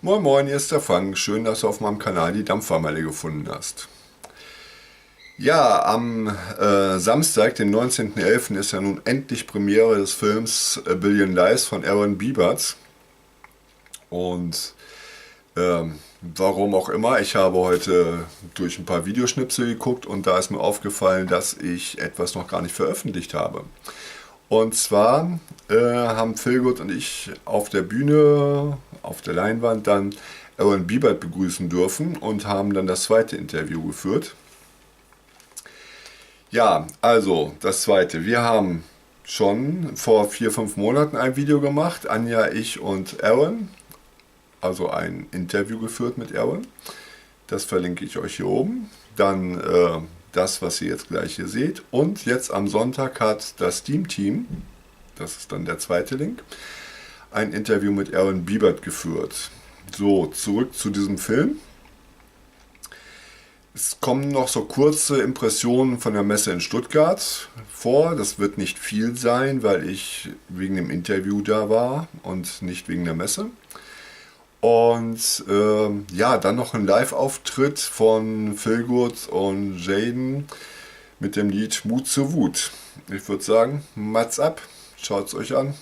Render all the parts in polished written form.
Moin Moin, hier ist der Fang. Schön, dass du auf meinem Kanal die Dampfzeit gefunden hast. Ja, am Samstag, den 19.11. ist ja nun endlich Premiere des Films A Billion Lies von Aaron Biebert. Und warum auch immer, ich habe heute durch ein paar Videoschnipsel geguckt und da ist mir aufgefallen, dass ich etwas noch gar nicht veröffentlicht habe. Und zwar haben Philgood und ich auf der Bühne, auf der Leinwand dann Aaron Biebert begrüßen dürfen und haben dann das zweite Interview geführt. Ja, also das zweite. Wir haben schon vor 4-5 Monaten ein Video gemacht, Anja, ich und Aaron. Also ein Interview geführt mit Aaron. Das verlinke ich euch hier oben. Dann das, was ihr jetzt gleich hier seht. Und jetzt am Sonntag hat das SteamTeam, das ist dann der zweite Link, ein Interview mit Aaron Biebert geführt. So, zurück zu diesem Film. Es kommen noch so kurze Impressionen von der Messe in Stuttgart vor. Das wird nicht viel sein, weil ich wegen dem Interview da war und nicht wegen der Messe. Und ja, dann noch ein Live-Auftritt von Philgood und Jaden mit dem Lied Mut zur Wut. Ich würde sagen, Mats ab, schaut es euch an.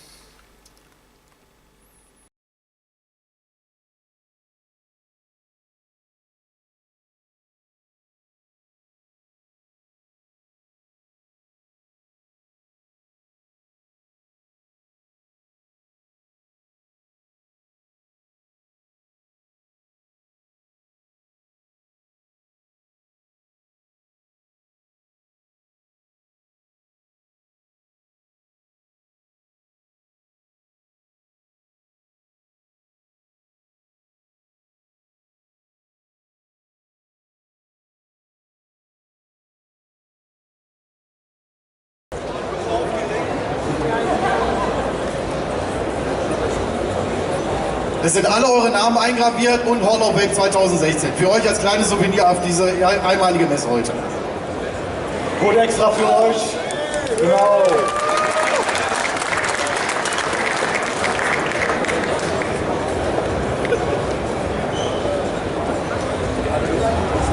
Es sind alle eure Namen eingraviert und Hall of Fame 2016. Für euch als kleines Souvenir auf diese einmalige Messe heute. Gut extra für euch. Genau.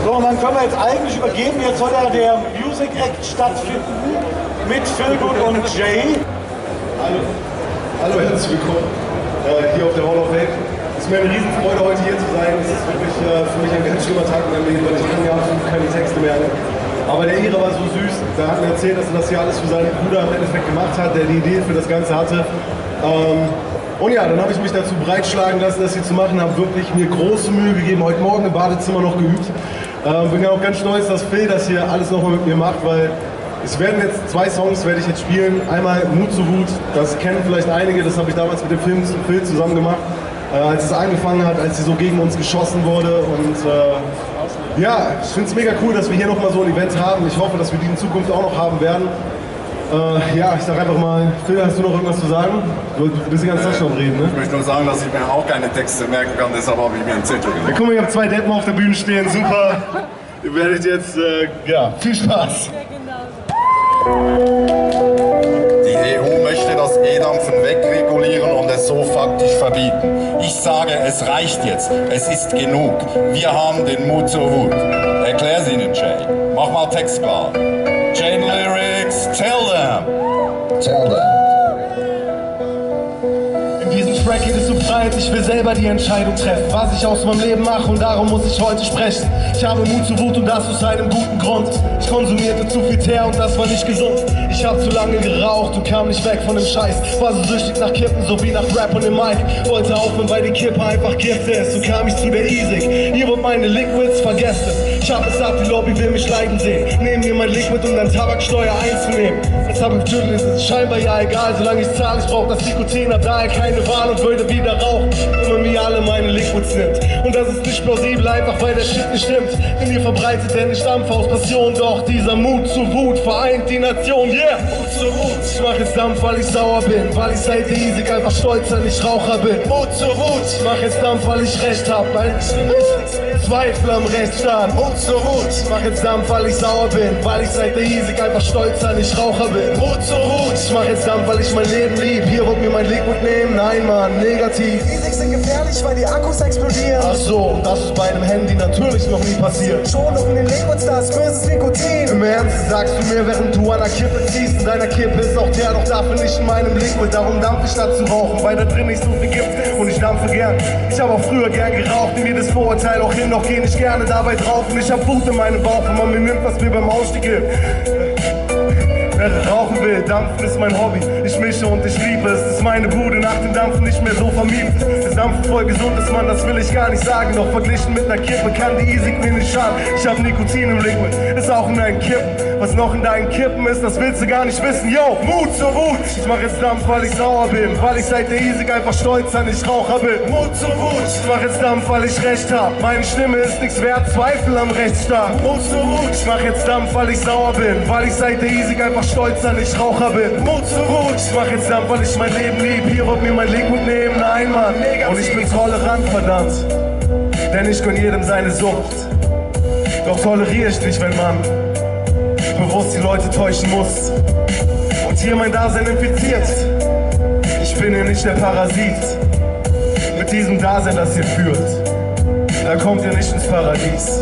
So, und dann können wir jetzt eigentlich übergeben. Jetzt soll ja der Music Act stattfinden mit Philgood und Jay. Hallo, herzlich willkommen hier auf der Hall of Fame. Es ist mir eine Riesenfreude, heute hier zu sein. Es ist wirklich für mich ein ganz schlimmer Tag in meinem Leben, weil ich kann ja absolut keine Texte merken. Aber der Ira war so süß, der hat mir erzählt, dass er das hier alles für seinen Bruder im Endeffekt gemacht hat, der die Idee für das Ganze hatte. Und ja, dann habe ich mich dazu breitschlagen lassen, das hier zu machen, habe wirklich mir große Mühe gegeben, heute Morgen im Badezimmer noch geübt. Bin ja auch ganz stolz, dass Phil das hier alles nochmal mit mir macht, weil es werden jetzt 2 Songs werde ich jetzt spielen. Einmal Mut zur Wut, das kennen vielleicht einige, das habe ich damals mit dem Phil zusammen gemacht, als es angefangen hat, als sie so gegen uns geschossen wurde. Und ja, ich finde es mega cool, dass wir hier nochmal so ein Event haben. Ich hoffe, dass wir die in Zukunft auch noch haben werden. Ja, ich sag einfach mal, Phil, hast du noch irgendwas zu sagen? Du bist die ganze Zeit schon am Reden, ne? Ich möchte nur sagen, dass ich mir auch keine Texte merken kann, deshalb habe ich mir einen Zettel gemacht. Ja, guck mal, ich habe 2 Deppen auf der Bühne stehen, super. Ihr werdet jetzt, ja, viel Spaß. Die EU möchte das E-Dampfen wegregulieren und es so faktisch verbieten. Ich sage, es reicht jetzt. Es ist genug. Wir haben den Mut zur Wut. Erklär's ihnen, Jay. Mach mal Text klar. Jane Lyrics, tell them. Tell them. In diesem Track geht es um Freiheit, ich will selber die Entscheidung treffen, was ich aus meinem Leben mache und darum muss ich heute sprechen. Ich habe Mut zur Wut und das aus einem guten Grund. Ich konsumierte zu viel Teer und das war nicht gesund. Ich hab zu lange geraucht und kam nicht weg von dem Scheiß. War so süchtig nach Kippen, so wie nach Rap und dem Mic. Wollte aufhören, weil die Kippe einfach Gift ist. So kam ich zu der Easy. Hier wurden meine Liquids vergessen. Ich hab es ab, die Lobby will mich leiden sehen. Nehmen mir mein Liquid, um dann Tabaksteuer einzunehmen. Das hab ich getötet, ist es scheinbar ja egal. Solange ich zahle, ich brauch das Nikotin, hab daher keine Wahl und würde wieder rauchen, wenn man mir alle meine Liquids nimmt. Und das ist nicht plausibel, einfach weil der Shit nicht stimmt. Denn ihr verbreitet der nicht Dampf aus Passion. Doch dieser Mut zur Wut vereint die Nation, yeah! Mut zur Wut. Ich mach jetzt Dampf, weil ich sauer bin. Weil ich seit der Isik einfach stolz, wenn ich Raucher bin. Mut zur Wut. Ich mach jetzt Dampf, weil ich recht hab. Weil ich will nichts mehr. Zweifel am Rechtsstaat. Mut zur Wut, ich mach jetzt Dampf, weil ich sauer bin, weil ich seit der Isik einfach stolz an ich Raucher bin. Mut zur Wut, ich mach jetzt Dampf, weil ich mein Leben lieb. Hier wollt mir mein Liquid nehmen, nein Mann, negativ. Isiks sind gefährlich, weil die Akkus explodieren. Ach so, das ist bei einem Handy natürlich noch nie passiert. Schonung in den Liquids, da ist böses Nikotin. Im Ernst sagst du mir, während du an der Kippe ziehst, in deiner Kippe ist auch der, doch dafür nicht in meinem Liquid. Darum dampf ich statt zu rauchen, weil da drin nicht so viel gibt und ich dampfe gern. Ich hab auch früher gern geraucht, nimm jedes Vorurteil auch hin, doch geh nicht gerne dabei drauf. Und ich hab Wut in meinem Bauch, wenn man mir nimmt, was mir beim Ausstieg hilft. Wer rauchen will, Dampfen ist mein Hobby. Ich mische und ich liebe es. Ist meine Bude nach dem Dampfen nicht mehr so vermietet. Das Dampfen voll gesund ist, Mann, das will ich gar nicht sagen. Doch verglichen mit einer Kippe kann die Isik mir nicht schaden. Ich hab Nikotin im Liquid, ist auch in deinen Kippen. Was noch in deinen Kippen ist, das willst du gar nicht wissen. Yo, Mut zur Wut. Ich mach jetzt Dampf, weil ich sauer bin. Weil ich seit der Isik einfach stolz an ich Raucher bin. Mut zur Wut. Ich mach jetzt Dampf, weil ich Recht hab. Meine Stimme ist nichts wert, Zweifel am Rechtsstaat. Mut zur Wut. Ich mach jetzt Dampf, weil ich sauer bin. Weil ich seit der Isik einfach stolz an ich Raucher bin. Mut zur Wut. Ich mach jetzt Dampf, weil ich mein Leben lieb. Hier wollt mir mein Liquid nehmen, nein Mann. Und ich bin tolerant, verdammt. Denn ich gönn jedem seine Sucht. Doch toleriere ich nicht, wenn man bewusst die Leute täuschen muss und hier mein Dasein infiziert. Ich bin hier nicht der Parasit. Mit diesem Dasein, das ihr führt, da kommt ihr nicht ins Paradies.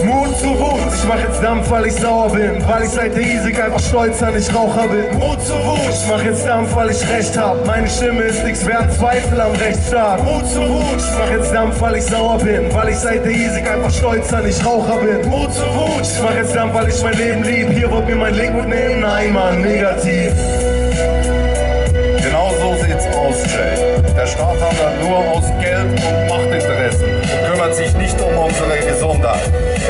Mut zur Wut, ich mach jetzt Dampf, weil ich sauer bin, weil ich seit der Isik einfach stolz an ich Raucher bin. Mut zur Wut, ich mach jetzt Dampf, weil ich Recht hab, meine Stimme ist nichts wert, Zweifel am Rechtsstaat. Mut zur Wut, ich mach jetzt Dampf, weil ich sauer bin, weil ich seit der Isik einfach stolz an ich Raucher bin. Mut zur Wut, ich mach jetzt Dampf, weil ich mein Leben lieb, hier wollt mir mein Liquid nehmen, nein Mann, negativ. Genau so sieht's aus, Jay. Der Staat handelt nur aus Geld und Machtinteressen und kümmert sich nicht um unsere Gesundheit.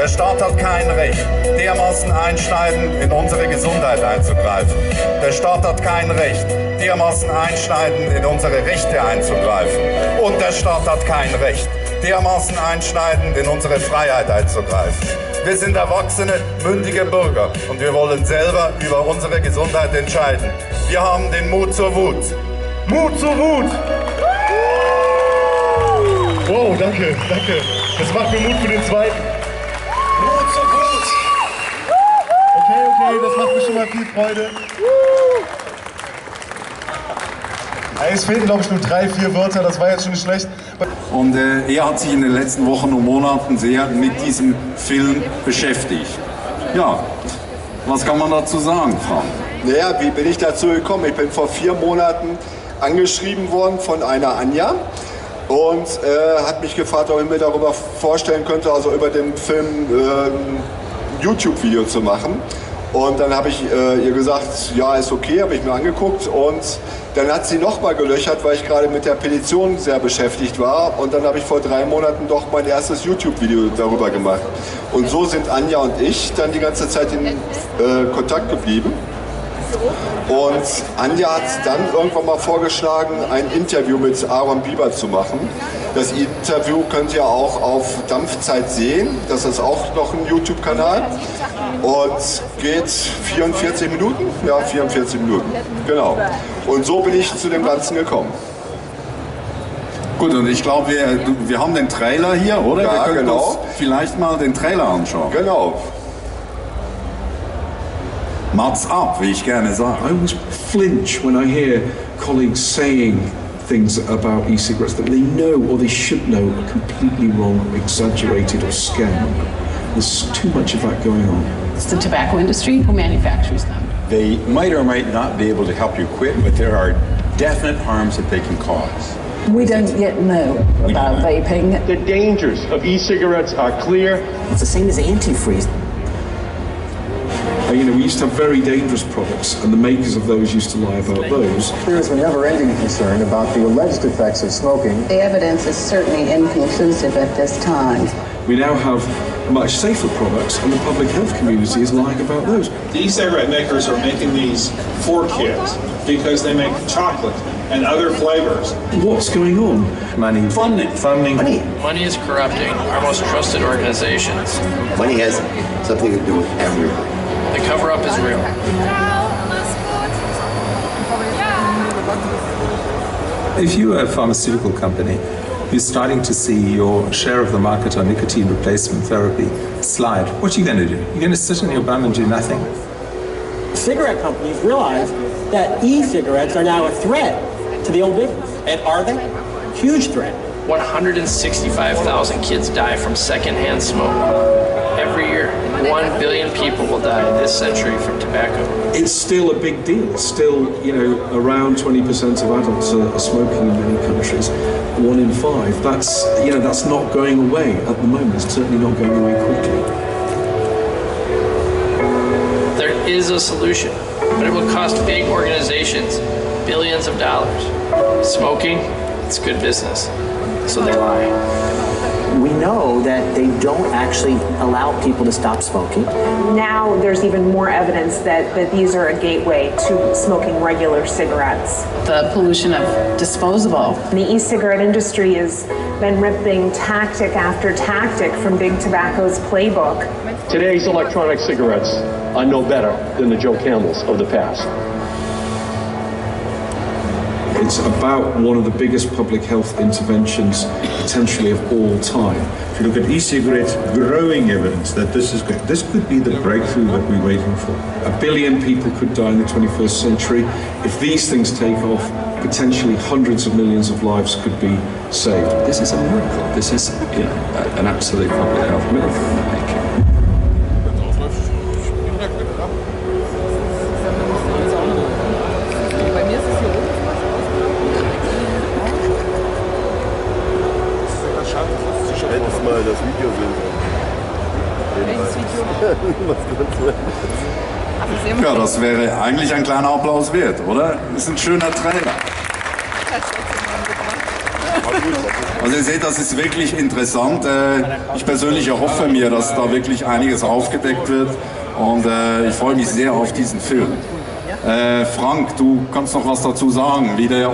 Der Staat hat kein Recht, dermaßen einschneidend in unsere Gesundheit einzugreifen. Der Staat hat kein Recht, dermaßen einschneidend in unsere Rechte einzugreifen. Und der Staat hat kein Recht, dermaßen einschneidend in unsere Freiheit einzugreifen. Wir sind erwachsene, mündige Bürger und wir wollen selber über unsere Gesundheit entscheiden. Wir haben den Mut zur Wut. Mut zur Wut! Wow, danke, danke. Das macht mir Mut für den zweiten. Mut zur Wut! Okay, das macht mir schon mal viel Freude. Es fehlten, glaube ich, nur 3, 4 Wörter, das war jetzt schon nicht schlecht. Und er hat sich in den letzten Wochen und Monaten sehr mit diesem Film beschäftigt. Ja, was kann man dazu sagen, Frank? Naja, wie bin ich dazu gekommen? Ich bin vor 4 Monaten angeschrieben worden von einer Anja und hat mich gefragt, ob ich mir darüber vorstellen könnte, also über den Film ein YouTube-Video zu machen. Und dann habe ich ihr gesagt, ja, ist okay, habe ich mir angeguckt und dann hat sie nochmal gelöchert, weil ich gerade mit der Petition sehr beschäftigt war und dann habe ich vor 3 Monaten doch mein erstes YouTube-Video darüber gemacht. Und so sind Anja und ich dann die ganze Zeit in Kontakt geblieben. Und Anja hat dann irgendwann mal vorgeschlagen, ein Interview mit Aaron Biebert zu machen. Das Interview könnt ihr auch auf Dampfzeit sehen. Das ist auch noch ein YouTube-Kanal und geht 44 Minuten. Ja, 44 Minuten, genau. Und so bin ich zu dem Ganzen gekommen. Gut, und ich glaube, wir haben den Trailer hier, oder? Ja, wir können genau. uns vielleicht mal den Trailer anschauen. Genau. Mats ab, wie ich gerne sage. I always flinch when I hear colleagues saying things about e-cigarettes that they know or they should know are completely wrong, exaggerated or scam. There's too much of that going on. It's the tobacco industry who manufactures them. They might or might not be able to help you quit, but there are definite harms that they can cause. We don't yet know about vaping. The dangers of e-cigarettes are clear. It's the same as antifreeze. You know, we used to have very dangerous products, and the makers of those used to lie about those. There is a never-ending concern about the alleged effects of smoking. The evidence is certainly inconclusive at this time. We now have much safer products, and the public health community is lying about those. The e-cigarette makers are making these for kids because they make chocolate and other flavors. What's going on? Money. Funding. Money is corrupting our most trusted organizations. Money has something to do with everything. The cover-up is real. If you are a pharmaceutical company you're starting to see your share of the market on nicotine replacement therapy slide. What are you going to do? You're going to sit on your bum and do nothing? Cigarette companies realize that e-cigarettes are now a threat to the old business. And are they? Huge threat. 165,000 kids die from secondhand smoke. Every year, 1 billion people will die this century from tobacco. It's still a big deal. It's still, you know, around 20% of adults are smoking in many countries. 1 in 5. That's, you know, that's not going away at the moment. It's certainly not going away quickly. There is a solution, but it will cost big organizations billions of dollars. Smoking, it's good business, so they lie. We know that they don't actually allow people to stop smoking. Now there's even more evidence that these are a gateway to smoking regular cigarettes. The pollution of disposable. The e-cigarette industry has been ripping tactic after tactic from Big Tobacco's playbook. Today's electronic cigarettes are no better than the Joe Camels of the past. It's about one of the biggest public health interventions potentially of all time. If you look at e-cigarettes, growing evidence that this could be the breakthrough that we're waiting for. 1 billion people could die in the 21st century. If these things take off, potentially hundreds of millions of lives could be saved. This is a miracle. This is, you know, an absolute public health miracle in the making. Das Video sehen. Ja, das wäre eigentlich ein kleiner Applaus wert, oder? Das ist ein schöner Trailer. Also ihr seht, das ist wirklich interessant. Ich persönlich erhoffe mir, dass da wirklich einiges aufgedeckt wird und ich freue mich sehr auf diesen Film. Frank, du kannst noch was dazu sagen, wie der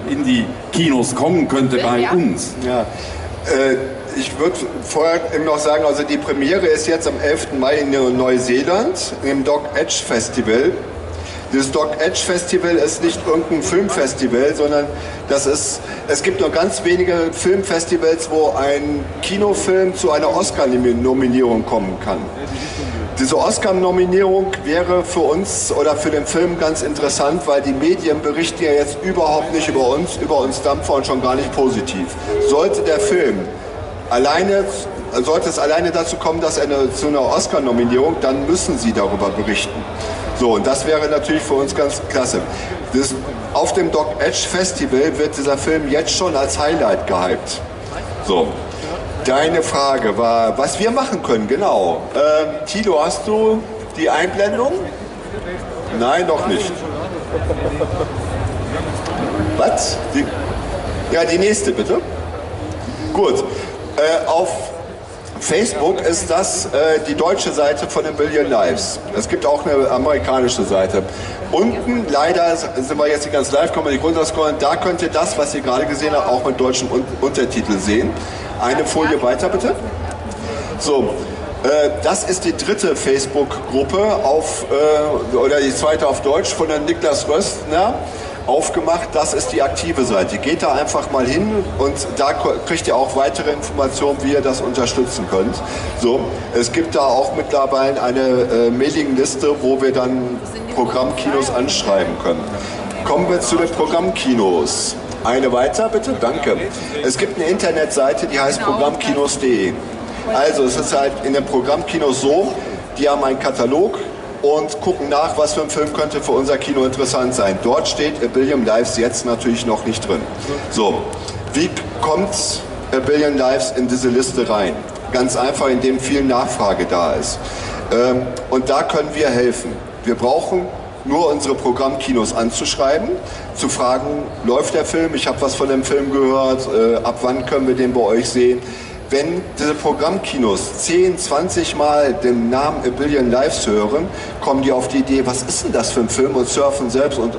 in die Kinos kommen könnte bei uns. Ja. Ich würde vorher noch sagen, also die Premiere ist jetzt am 11. Mai in Neuseeland im Dog Edge Festival. Das Dog Edge Festival ist nicht irgendein Filmfestival, sondern es gibt nur ganz wenige Filmfestivals, wo ein Kinofilm zu einer Oscar-Nominierung kommen kann. Diese Oscar-Nominierung wäre für uns oder für den Film ganz interessant, weil die Medien berichten ja jetzt überhaupt nicht über uns Dampfer und schon gar nicht positiv. Sollte es alleine dazu kommen, dass zu einer Oscar-Nominierung, dann müssen sie darüber berichten. So, und das wäre natürlich für uns ganz klasse. Auf dem Dog Edge Festival wird dieser Film jetzt schon als Highlight gehypt. So. Deine Frage war, was wir machen können, genau. Tilo, hast du die Einblendung? Nein, noch nicht. Was? Die nächste bitte. Gut. Auf Facebook ist das die deutsche Seite von den Billion Lives. Es gibt auch eine amerikanische Seite. Unten, leider sind wir jetzt nicht ganz live, kann man nicht runterscrollen, da könnt ihr das, was ihr gerade gesehen habt, auch mit deutschen Untertiteln sehen. Eine Folie weiter bitte. So, das ist die dritte Facebook-Gruppe oder die zweite auf Deutsch von der Niklas Röstner aufgemacht. Das ist die aktive Seite. Geht da einfach mal hin und da kriegt ihr auch weitere Informationen, wie ihr das unterstützen könnt. So, es gibt da auch mittlerweile eine Mailingliste, wo wir dann Programmkinos anschreiben können. Kommen wir zu den Programmkinos. Eine weiter, bitte? Danke. Es gibt eine Internetseite, die heißt programmkinos.de. Also es ist halt in den Programmkinos so, die haben einen Katalog und gucken nach, was für ein Film könnte für unser Kino interessant sein. Dort steht A Billion Lives jetzt natürlich noch nicht drin. So, wie kommt A Billion Lives in diese Liste rein? Ganz einfach, indem viel Nachfrage da ist. Und da können wir helfen. Wir brauchen nur unsere Programmkinos anzuschreiben, zu fragen, läuft der Film, ich habe was von dem Film gehört, ab wann können wir den bei euch sehen. Wenn diese Programmkinos 10, 20 Mal den Namen A Billion Lives hören, kommen die auf die Idee, was ist denn das für ein Film und surfen selbst und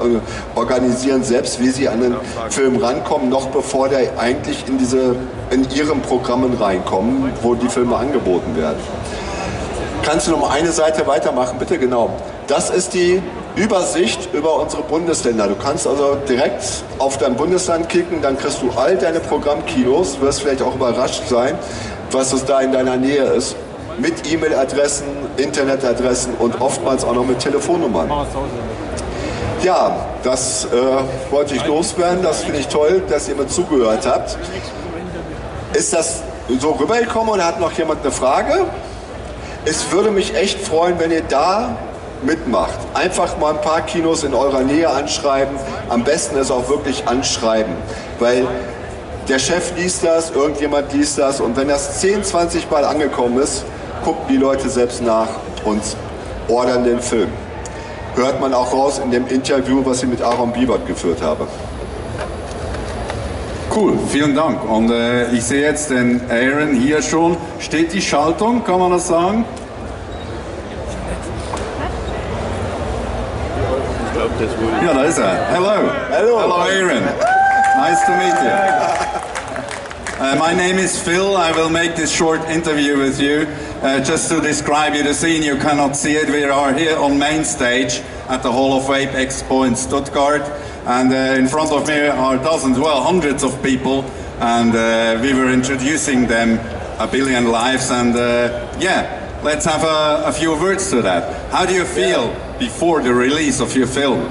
organisieren selbst, wie sie an den Film rankommen, noch bevor der eigentlich in ihren Programmen reinkommen, wo die Filme angeboten werden. Kannst du noch mal eine Seite weitermachen, bitte? Genau. Das ist die Übersicht über unsere Bundesländer. Du kannst also direkt auf dein Bundesland klicken, dann kriegst du all deine Programmkinos, wirst vielleicht auch überrascht sein, was es da in deiner Nähe ist, mit E-Mail-Adressen, Internetadressen und oftmals auch noch mit Telefonnummern. Ja, das wollte ich loswerden, das finde ich toll, dass ihr mir zugehört habt. Ist das so rübergekommen oder hat noch jemand eine Frage? Es würde mich echt freuen, wenn ihr da mitmacht. Einfach mal ein paar Kinos in eurer Nähe anschreiben. Am besten ist auch wirklich anschreiben, weil der Chef liest das, irgendjemand liest das und wenn das 10, 20 Mal angekommen ist, gucken die Leute selbst nach und ordern den Film. Hört man auch raus in dem Interview, was ich mit Aaron Biebert geführt habe. Cool, vielen Dank. Und ich sehe jetzt den Aaron hier schon. Steht die Schaltung, kann man das sagen? Ja, da ist er. Hello. Hello. Hello, Aaron. Nice to meet you. My name is Phil. I will make this short interview with you. Just to describe you the scene, you cannot see it. We are here on main stage at the Hall of Vape Expo in Stuttgart. And in front of me are dozens, well, hundreds of people. And we were introducing them a billion lives. And yeah, let's have a few words to that. How do you feel before the release of your film?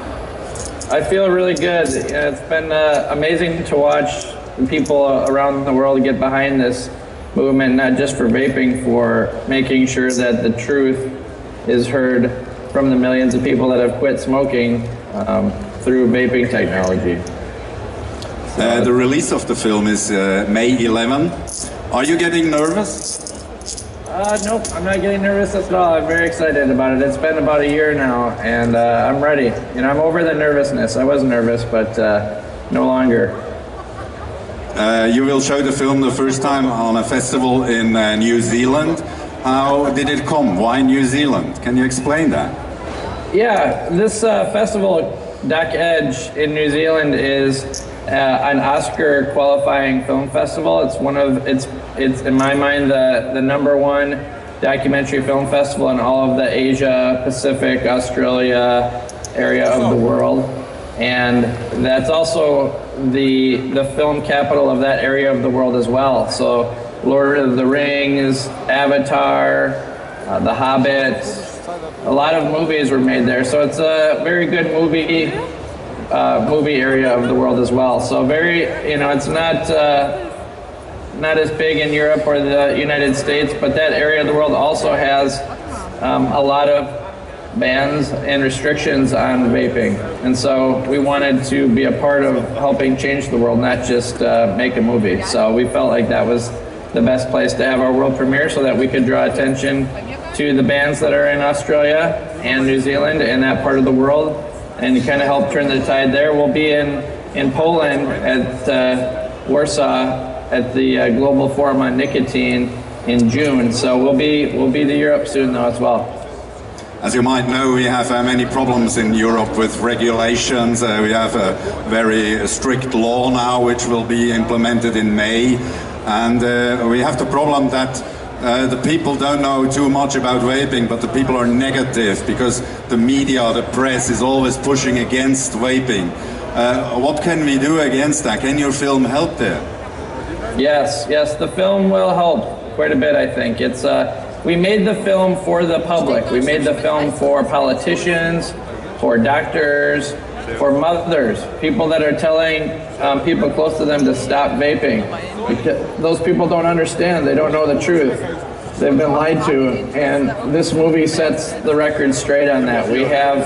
I feel really good. It's been amazing to watch people around the world get behind this movement, not just for vaping, for making sure that the truth is heard from the millions of people that have quit smoking through vaping technology. The release of the film is May 11. Are you getting nervous? Nope, I'm not getting nervous at all. I'm very excited about it. It's been about a year now, and I'm ready. You know, I'm over the nervousness. I was nervous, but no longer. You will show the film the first time on a festival in New Zealand. How did it come? Why New Zealand? Can you explain that? Yeah, this festival, Duck Edge in New Zealand, is an Oscar qualifying film festival. It's one of it's in my mind the #1 documentary film festival in all of the Asia, Pacific, Australia area of the world, and that's also the film capital of that area of the world as well. So Lord of the Rings, Avatar, The Hobbit, a lot of movies were made there. So it's a very good movie area of the world as well. So very, you know, it's not as big in Europe or the United States, but that area of the world also has a lot of bans and restrictions on vaping. And so we wanted to be a part of helping change the world, not just make a movie. So we felt like that was the best place to have our world premiere so that we could draw attention to the bands that are in Australia and New Zealand and that part of the world, and kind of help turn the tide there. We'll be in Poland at Warsaw at the Global Forum on Nicotine in June. So we'll be to Europe soon though as well. As you might know, we have many problems in Europe with regulations. We have a very strict law now, which will be implemented in May. And we have the problem that the people don't know too much about vaping, but the people are negative because the media, the press is always pushing against vaping. What can we do against that? Can your film help there? Yes, the film will help quite a bit, I think. It's we made the film for the public. We made the film for politicians, for doctors, for mothers, people that are telling people close to them to stop vaping. Because those people don't understand, they don't know the truth. They've been lied to, and this movie sets the record straight on that. We have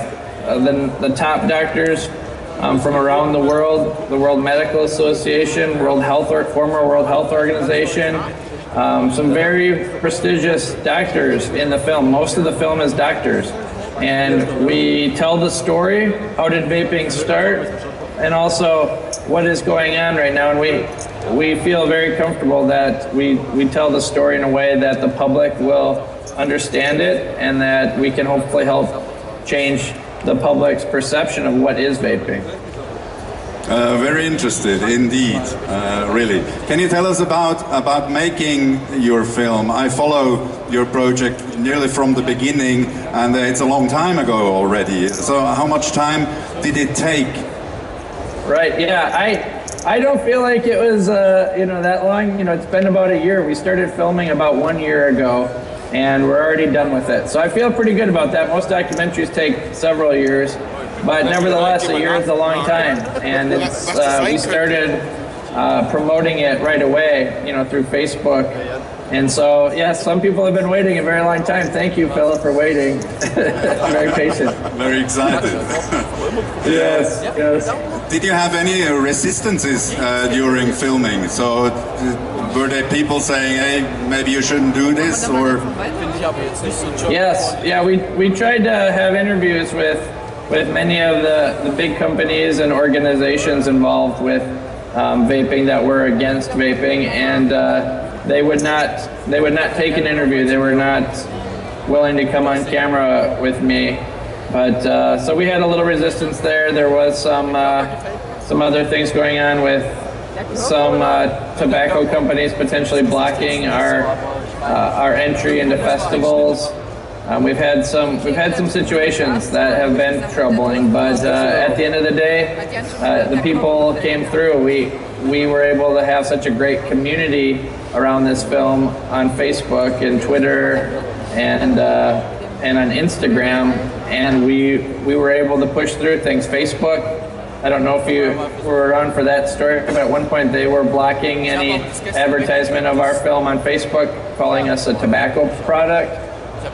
the top doctors from around the World Medical Association, former World Health Organization, some very prestigious doctors in the film. Most of the film is doctors. And we tell the story, how did vaping start, and also what is going on right now. And we feel very comfortable that we tell the story in a way that the public will understand it and that we can hopefully help change the public's perception of what is vaping. Very interested, indeed, really. Can you tell us about making your film? I follow your project nearly from the beginning, and it's a long time ago already. So how much time did it take? Right, yeah, I don't feel like it was, that long. It's been about a year. We started filming about 1 year ago, and we're already done with it. So I feel pretty good about that. Most documentaries take several years. But nevertheless, a year is a long time, and it's, we started promoting it right away, through Facebook. And so, yes, some people have been waiting a very long time. Thank you, Philip, for waiting. Very patient. Very excited. Yes, yes. Did you have any resistances during filming? So, were there people saying, hey, maybe you shouldn't do this, or? Yes, yeah, we tried to have interviews with many of the big companies and organizations involved with vaping that were against vaping, and they would not take an interview. They were not willing to come on camera with me. But so we had a little resistance there. There was some other things going on with some tobacco companies potentially blocking our entry into festivals. We've had some situations that have been troubling, but at the end of the day, the people came through. We were able to have such a great community around this film on Facebook and Twitter and on Instagram, and we were able to push through things. Facebook, I don't know if you were around for that story, but at one point they were blocking any advertisement of our film on Facebook, calling us a tobacco product.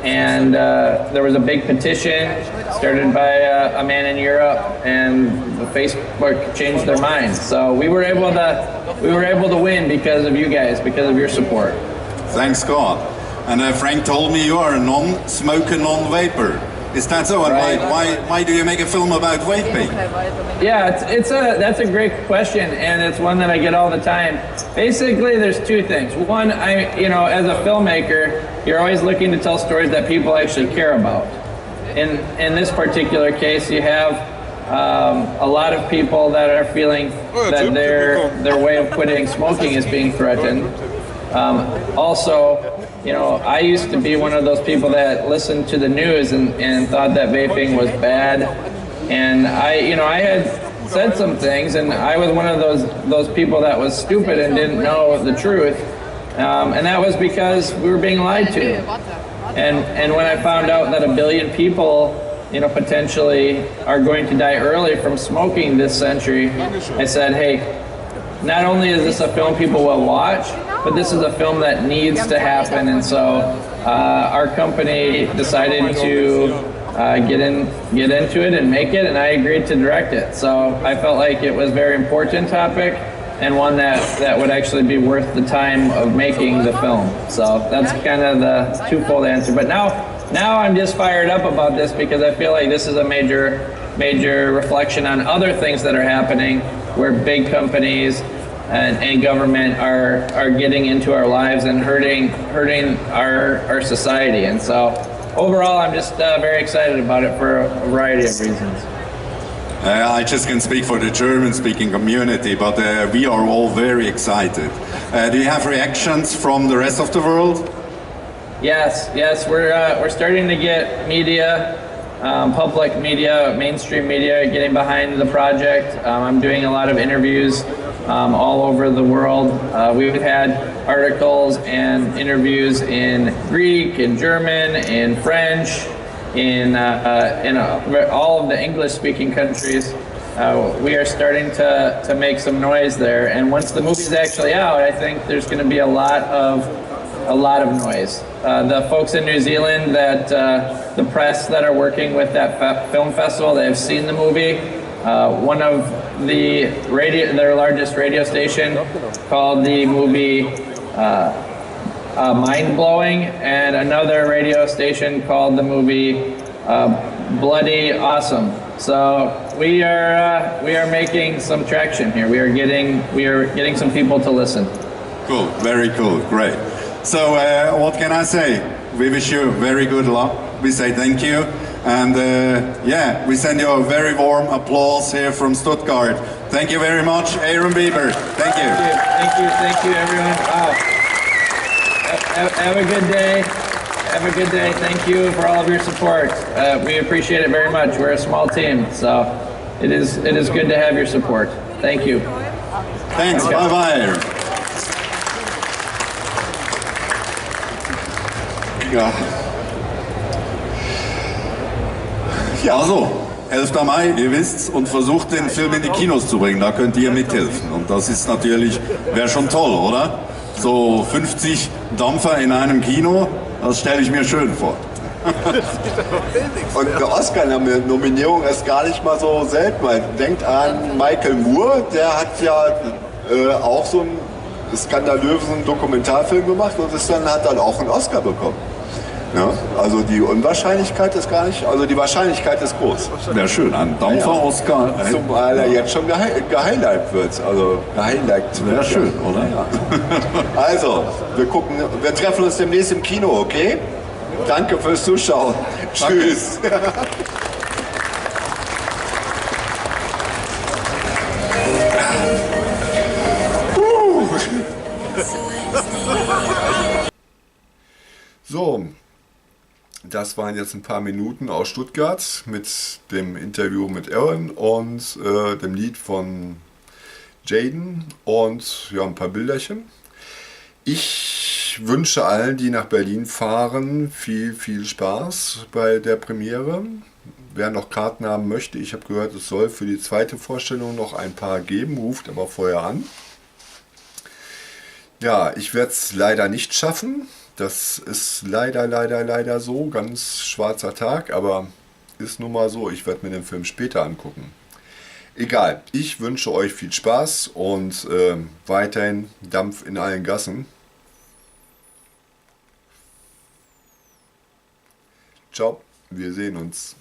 And there was a big petition started by a man in Europe, and Facebook changed their mind. So we were able to win because of you guys, because of your support. Thanks God. And Frank told me you are a non-smoker, non-vapor. Is that so? Right. And why do you make a film about vaping? Yeah, that's a great question, and it's one that I get all the time. Basically, there's two things. One, as a filmmaker, you're always looking to tell stories that people actually care about. In this particular case, you have a lot of people that are feeling that their way of quitting smoking is being threatened. Also, I used to be one of those people that listened to the news and thought that vaping was bad. And I had said some things, and I was one of those people that was stupid and didn't know the truth. And that was because we were being lied to. And when I found out that 1 billion people, potentially are going to die early from smoking this century, I said, hey, not only is this a film people will watch, but this is a film that needs to happen. And so our company decided to get into it and make it, and I agreed to direct it. So I felt like it was a very important topic, and one that would actually be worth the time of making the film. So that's kind of the twofold answer. But now I'm just fired up about this because I feel like this is a major reflection on other things that are happening, where big companies and government are getting into our lives and hurting our society. And so overall, I'm just very excited about it for a variety of reasons. I just can speak for the German-speaking community, but we are all very excited. Do you have reactions from the rest of the world? Yes, we're starting to get media, public media, mainstream media getting behind the project. I'm doing a lot of interviews all over the world. We've had articles and interviews in Greek, in German, in French, in all of the English-speaking countries. We are starting to make some noise there, and once the movie's actually out, I think there's going to be a lot of noise. The folks in New Zealand, the press that are working with that film festival, they have seen the movie. One of their largest radio station called the movie mind-blowing, and another radio station called the movie bloody awesome. So we are making some traction here. We are getting some people to listen. Cool, very cool, great. So what can I say? We wish you very good luck. We say thank you. And yeah, we send you a very warm applause here from Stuttgart. Thank you very much, Aaron Biebert. Thank you. Thank you, everyone. Wow. Have a good day. Have a good day. Thank you for all of your support. We appreciate it very much. We're a small team, so it is good to have your support. Thank you. Thanks. Okay. Bye bye, Aaron. Ja. Ja, also, 11. Mai, ihr wisst's, und versucht den Film in die Kinos zu bringen, da könnt ihr mithelfen. Und das ist natürlich, wäre schon toll, oder? So 50 Dampfer in einem Kino, das stelle ich mir schön vor. Und eine Oscar-Nominierung ist gar nicht mal so selten. Denkt an Michael Moore, der hat ja auch so einen skandalösen Dokumentarfilm gemacht und hat dann auch einen Oscar bekommen. Ja, also die Unwahrscheinlichkeit ist gar nicht, also die Wahrscheinlichkeit ist groß. Wäre schön, ein Dampfer-Oscar. Zumal er jetzt schon gehighlight wird. Also gehighlight wäre schön, oder? Ja. Also, wir treffen uns demnächst im Kino, okay? Danke fürs Zuschauen. Danke. Tschüss. So, das waren jetzt ein paar Minuten aus Stuttgart mit dem Interview mit Aaron und dem Lied von Jaden und ja, ein paar Bilderchen. Ich wünsche allen, die nach Berlin fahren, viel Spaß bei der Premiere. Wer noch Karten haben möchte, ich habe gehört, es soll für die zweite Vorstellung noch ein paar geben, ruft aber vorher an. Ja, ich werde es leider nicht schaffen. Das ist leider so, ganz schwarzer Tag, aber ist nun mal so, ich werde mir den Film später angucken. Egal, ich wünsche euch viel Spaß und weiterhin Dampf in allen Gassen. Ciao, wir sehen uns.